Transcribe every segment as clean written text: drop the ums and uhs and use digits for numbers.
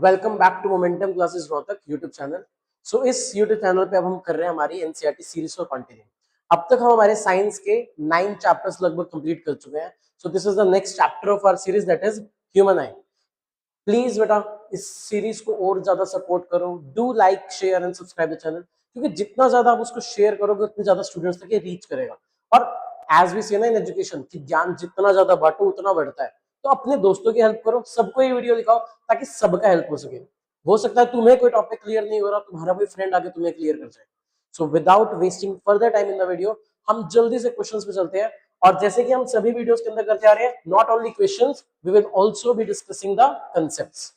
Welcome back to Momentum classes Rohtak YouTube channel. इस YouTube channel पे अब हम कर रहे हैं हमारी एनसीईआरटी सीरीज को कंटिन्यू। अब तक हम हमारे साइंस के 9 चैप्टर्स लगभग कंप्लीट कर चुके हैं। This is the next chapter of our series, that is human eye. Please बेटा इस सीरीज को और ज्यादा सपोर्ट करो, do like share and subscribe the channel, क्योंकि जितना ज्यादा आप उसको शेयर करोगे उतने ज्यादा स्टूडेंट्स तक ये रीच करेगा। और एज वी सी ना इन एजुकेशन कि ज्ञान जितना ज्यादा बांटो उतना बढ़ता है। तो अपने दोस्तों की हेल्प करो, सबको ये वीडियो दिखाओ ताकि सबका हेल्प हो सके। हो सकता है तुम्हें कोई टॉपिक क्लियर नहीं हो रहा, तुम्हारा कोई फ्रेंड आगे तुम्हें क्लियर कर जाए। Without wasting further time in the video, हम जल्दी से क्वेश्चंस पे चलते हैं। और जैसे कि हम सभी वीडियोस के अंदर करते आ रहे हैं, not only questions, we will also be discussing the concepts.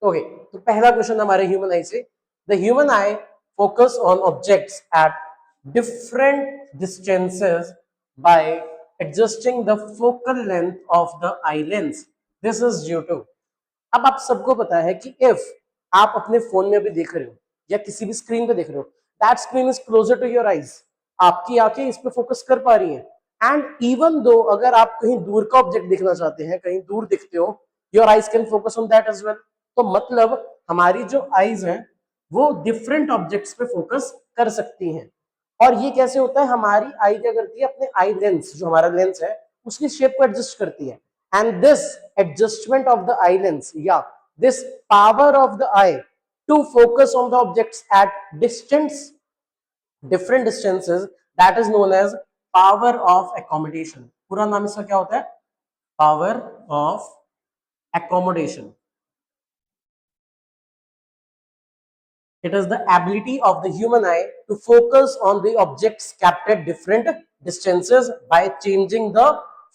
Okay, तो पहला क्वेश्चन हमारे ह्यूमन आई से। The human eye focus on objects at different distances by adjusting the focal length of the eye lens. This is due to. अब आप सबको पता है कि इफ आप अपने फोन में अभी देख रहे हो या किसी भी स्क्रीन पे देख रहे हो, that screen is closer to your eyes, आपकी आंखें इस पे फोकस कर पा रही हैं। एंड इवन दो अगर आप कहीं दूर का ऑब्जेक्ट देखना चाहते हैं, कहीं दूर दिखते हो, your eyes can focus on that as well. तो मतलब हमारी जो आईज हैं वो डिफरेंट ऑब्जेक्ट्स पे फोकस कर सकती हैं। और ये कैसे होता है, हमारी आई क्या करती है, अपने आई लेंस, जो हमारा लेंस है उसकी शेप को एडजस्ट करती है। And this adjustment of the eye lens, this power of the eye to focus on the objects at different distances, that is known as power of accommodation. पूरा नाम इसका क्या होता है? Power of accommodation. It is the ability of the human eye to focus on the objects kept at different distances by changing the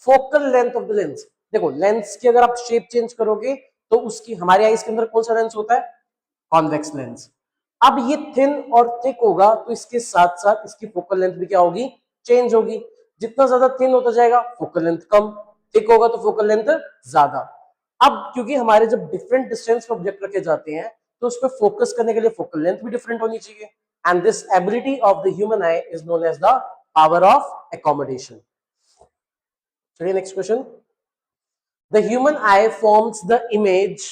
focal length of the lens. देखो lens की अगर आप शेप चेंज करोगे तो उसकी, हमारे eyes के अंदर कौन सा लेंस होता है? Convex lens. अब ये थिन और थिक होगा तो इसके साथ साथ इसकी फोकल लेंथ भी क्या होगी? चेंज होगी। जितना ज्यादा थिन होता जाएगा फोकल लेंथ कम, थिक होगा तो फोकल लेंथ ज्यादा। अब क्योंकि हमारे जब डिफरेंट डिस्टेंस पे ऑब्जेक्ट रखे जाते हैं तो उस पर फोकस करने के लिए फोकल लेंथ भी डिफरेंट होनी चाहिए। And this ability of the human eye is known as the power of accommodation. चलिए next question. The human eye forms the image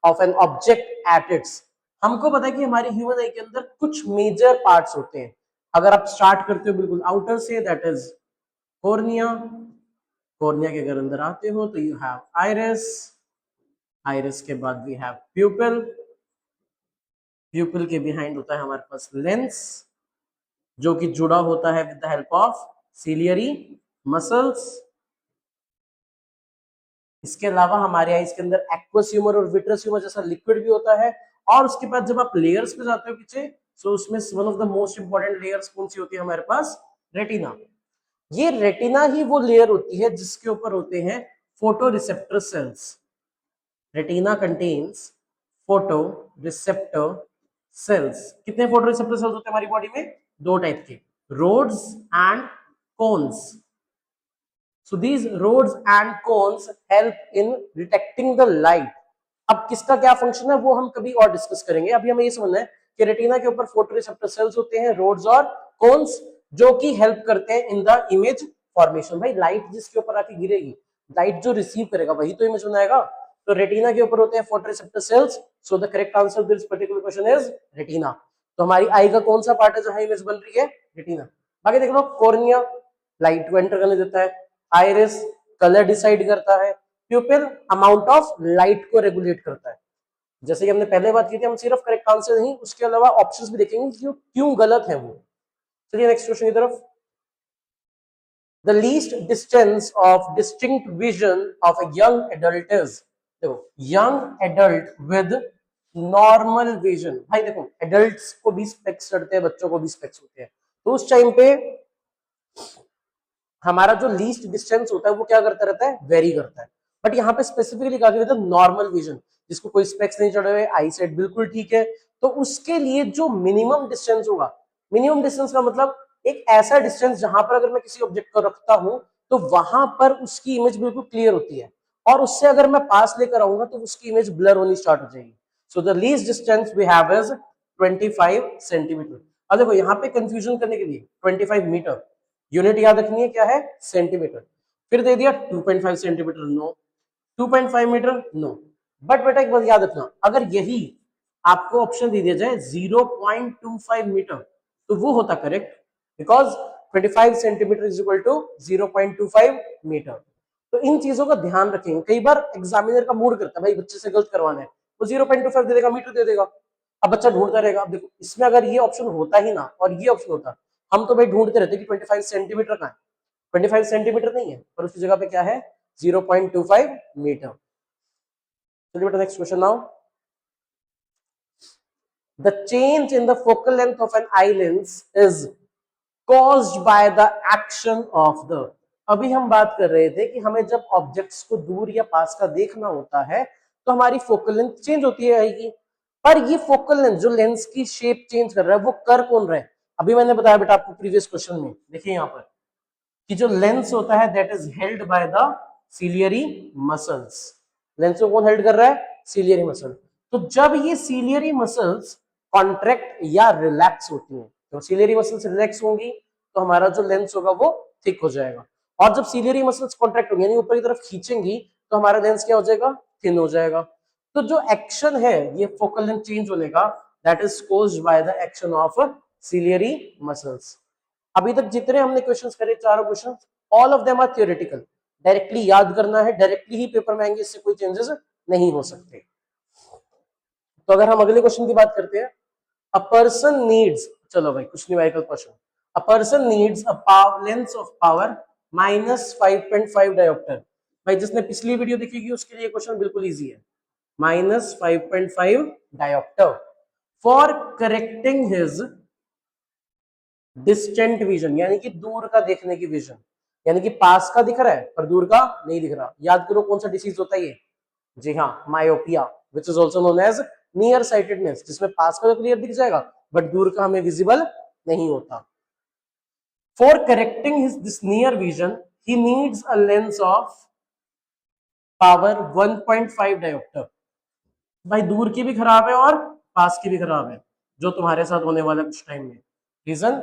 of an object at its. हमको पता है कि हमारी ह्यूमन आई के अंदर कुछ मेजर पार्ट्स होते हैं। अगर आप स्टार्ट करते हो बिल्कुल आउटर से, दैट इज कॉर्निया। कॉर्निया के अगर अंदर आते हो तो यू हैव आइरिस। आइरिस के बाद वी हैव प्यूपिल। प्यूपिल के बिहाइंड होता है हमारे पास लेंस, जो कि जुड़ा होता है with the help of ciliary muscles. इसके अलावा हमारे आईज के अंदर एक्वस ह्यूमर और विट्रस ह्यूमर जैसा लिक्विड भी होता है। और उसके बाद जब आप लेयर्स पे जाते हो पीछे, सो उसमें one of the most important layers कौन सी होती है हमारे पास? रेटिना। ये रेटिना ही वो लेयर होती है जिसके ऊपर होते हैं photo receptor cells. Retina contains photo receptor cells. कितने फोटो रिसेप्टर सेल्स होते हैं हमारी बॉडी में? दो टाइप के, rods and cones. So these rods and cones help in detecting the light. अब किसका क्या फंक्शन है वो हम कभी और डिस्कस करेंगे। अभी हमें ये समझना है कि रेटिना के ऊपर फोटोरिसेप्टर सेल्स होते हैं, रोड्स और कोन्स, जो कि हेल्प करते हैं इन द इमेज फॉर्मेशन। भाई लाइट जिसके ऊपर आके गिरेगी, लाइट जो रिसीव करेगा वही तो इमेज बनाएगा। तो रेटिना के ऊपर होते हैं photoreceptor sales. So the correct answer this particular question is retina. तो हमारी आई का कौन सा पार्ट है जहां इमेज बन रही है? रेटिना। बाकी देख लो, कॉर्निया लाइट को एंटर करने देता है, आइरिस कलर डिसाइड करता है, प्यूपिल अमाउंट ऑफ लाइट को रेगुलेट करता है। जैसे कि हमने पहले बात की थी, हम सिर्फ करेक्ट आंसर नहीं उसके अलावा ऑप्शंस भी देखेंगे कि क्यों गलत है वो। चलिए नेक्स्ट क्वेश्चन की तरफ। The least distance of distinct vision of a young adult is. देखो young adult with normal vision. भाई देखो एडल्ट्स को भी स्पेक्स चढ़ते हैं, बच्चों को भी स्पेक्स होते हैं, तो उस टाइम पे हमारा जो लीस्ट डिस्टेंस होता है वो क्या करता रहता है? वेरी करता है। बट यहाँ पे स्पेसिफिकली कहा गया था नॉर्मल विजन, जिसको कोई स्पेक्स नहीं चढ़े हुए, आई साइट बिल्कुल ठीक है, तो उसके लिए जो मिनिमम डिस्टेंस होगा, मिनिमम डिस्टेंस का मतलब एक ऐसा डिस्टेंस जहां पर अगर मैं किसी ऑब्जेक्ट को रखता हूं तो वहां पर उसकी इमेज बिल्कुल क्लियर होती है, और उससे अगर मैं पास लेकर आऊंगा तो उसकी इमेज ब्लर होनी स्टार्ट हो जाएगी। So the least distance we have is 25 centimetre. अब देखो यहाँ पे कंफ्यूजन करने के लिए 25 मीटर, यूनिट याद रखनी है क्या है? सेंटीमीटर। फिर दे दिया 2.5 centimetre, no. 2.5 metre, no. But बेटा एक बात याद रखना, अगर यही आपको ऑप्शन दे दिया जाए 0.25 मीटर तो वो होता correct, because 25 centimetre is equal to 0.25 metre. तो इन चीजों का ध्यान रखेंगे, कई बार एग्जामिनर का मूड करता है भाई बच्चे से गलत करवाना है, वो 0.25 दे देगा, मीटर दे देगा, अब बच्चा ढूंढता रहेगा। अब देखो इसमें अगर ये ऑप्शन होता ही ना और ये ऑप्शन होता, हम तो भाई ढूंढते रहते कि 25 सेंटीमीटर कहाँ है, 25 सेंटीमीटर नहीं है, पर उसकी जगह पे क्या है 0.25 मीटर। चलिए बेटा next question now. The change in the focal length of an eye lens is caused by the action of the। अभी हम बात कर रहे थे कि हमें जब ऑब्जेक्ट्स को दूर या पास का देखना होता है तो हमारी फोकल लेंथ चेंज होती है, पर ये फोकल लेंथ जो लेंस की शेप चेंज कर रहा है वो कर कौन रहा है? अभी मैंने बताया बेटा आपको प्रीवियस क्वेश्चन में, देखिए यहाँ पर कि जो लेंस होता है that is held by the ciliary muscles. Lens को कौन हेल्ड कर रहा है? Ciliary muscle. तो जब ये सीलियरी मसल्स कॉन्ट्रैक्ट या रिलैक्स होती हैं, तो सीलियरी मसल्स रिलैक्स होंगी तो हमारा जो लेंस होगा वो थिक हो जाएगा, और जब सीलियरी मसल्स कॉन्ट्रैक्ट होंगी यानी ऊपर की तरफ खींचेंगी तो हमारा लेंस क्या हो जाएगा? थिन हो जाएगा। तो जो एक्शन है ये फोकल लेंथ चेंज होने का, that is caused by the action of ciliary muscles. अभी तक जितने हमने क्वेश्चंस करे, चारों questions, all of them are theoretical, directly याद करना है, डायरेक्टली ही पेपर में आएंगे, इससे कोई चेंजेस नहीं हो सकते। तो अगर हम अगले क्वेश्चन की बात करते हैं, अ पर्सन नीड्स, चलो भाई कुछ numerical question, a person needs a lens of power -5.5 dioptre. भाई जिसने पिछली वीडियो देखी होगी उसके लिए क्वेश्चन बिल्कुल इजी है, -5.5 dioptre for correcting his distant vision, यानी कि दूर का देखने की विजन, यानी कि पास का दिख रहा है पर दूर का नहीं दिख रहा। याद करो कौन सा डिसीज होता है ये? जी हाँ, myopia, which is also known as near sightedness, जिसमें पास का तो क्लियर दिख जाएगा बट दूर का हमें विजिबल नहीं होता। For correcting his this near vision he needs a lens of power 1.5 dioptre. भाई दूर की भी खराब है और पास की भी खराब है, जो तुम्हारे साथ होने वाला कुछ टाइम में। रीजन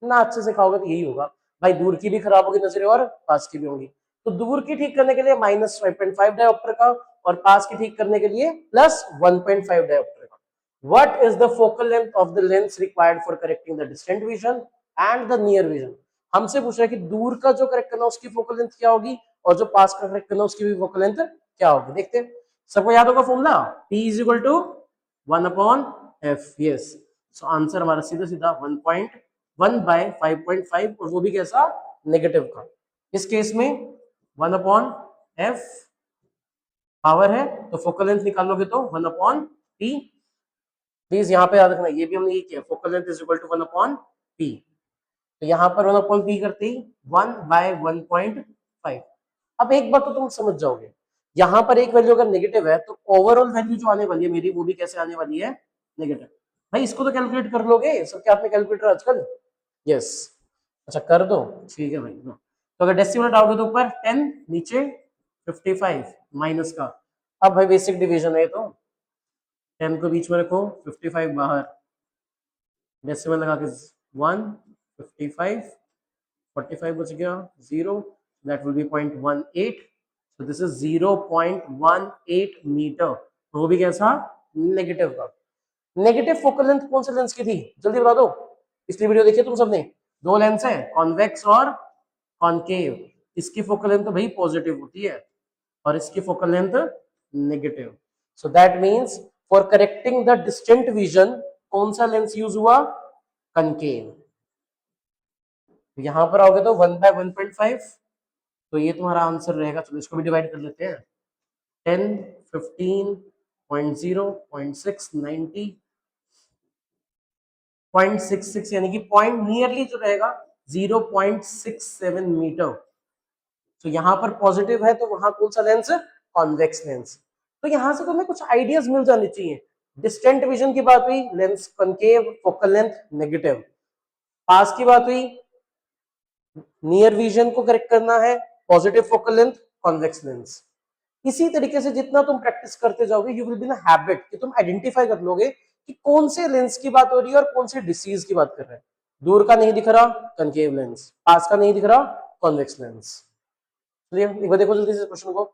ना अच्छे से खाओगे तो यही होगा, भाई दूर की भी खराब होगी नजरें और पास की भी होंगी। तो दूर की ठीक करने के लिए -5.5 डायोप्टर का, और पास की ठीक करने के लिए +1.5 डायोप्टर का। What is the focal length of the lens required for correcting the distant vision and the near vision? हमसे पूछ रहा है कि दूर का जो करेक्ट करना उसकी फोकल लेंथ क्या होगी, और जो पास का करेक्ट करना उसकी भी फोकल लेंथ क्या होगी। देखते हैं, सबको याद होगा formula, P is equal to 1/f। Yes, so answer हमारा सीधा सीधा 1.1/5.5, और वो भी कैसा? नेगेटिव का। इस केस में 1/f पावर है तो फोकल लेंथ निकालोगे तो 1/p। प्लीज यहाँ पे याद रखना, ये भी हमने ये किया, focal length is equal to 1/p। तो यहाँ पर 1/p करते ही 1/1.5। अब एक बात तो तुम समझ जाओगे, यहाँ पर एक वैल्यू अगर नेगेटिव है तो ओवरऑल वैल्यू जो आने वाली है मेरी, वो भी कैसे आने वाली है? नेगेटिव। भाई इसको तो कैलकुलेट कर लोगे, सबके हाथ में कैलकुलेटर आजकल। यस, अच्छा कर दो, ठीक है भाई। तो अगर डेसिमल डालोगे तो ऊपर 10, नीचे 55 माइनस का। अब भाई बेसिक डिवीजन है, तो 10 को बीच में रखो, 55 बाहर, डेसिमल लगा के 1, 55, 45 बच गया 0, that will be 0.18। so this is 0.18 metre, तो वो भी कैसा? नेगेटिव का। नेगेटिव फोकल लेंथ कौन से लेंस की थी जल्दी बता दो, पिछली वीडियो देखी तुम सबने, दो लेंस है, कॉन्वेक्स और कॉनकेव। इसकी फोकल लेंथ तो भाई पॉजिटिव होती है और इसकी focal length negative. So that means for correcting the distant vision कौन सा लेंस यूज हुआ? कनकेव। यहां पर आओगे तो 1/1.5, तो ये तुम्हारा आंसर रहेगा। चलो इसको भी डिवाइड कर लेते हैं, 10, 15, 0.0, 0.6, 90, 0.66, यानी कि पॉइंट नियरली जो रहेगा 0.67 मीटर। तो यहाँ पर पॉजिटिव है तो वहां कौन सा लेंस? Convex lens. तो यहां से तुम्हें कुछ आइडियाज मिल जाने चाहिए। डिस्टेंट विजन की बात हुई, lens concave, focal length negative. पास की बात हुई, नियर विजन को करेक्ट करना है, positive focal length, convex lens. इसी तरीके से जितना तुम प्रैक्टिस करते जाओगे, you will be in habit कि तुम आइडेंटिफाई कर लोगे कि कौन से लेंस की बात हो रही है और कौन से डिसीज की बात कर रहे हैं। दूर का नहीं दिख रहा, कनकेव लेंस, पास का नहीं दिख रहा, कॉन्वेक्स लेंस। क्लियर? एक बार देखो जल्दी से क्वेश्चन को।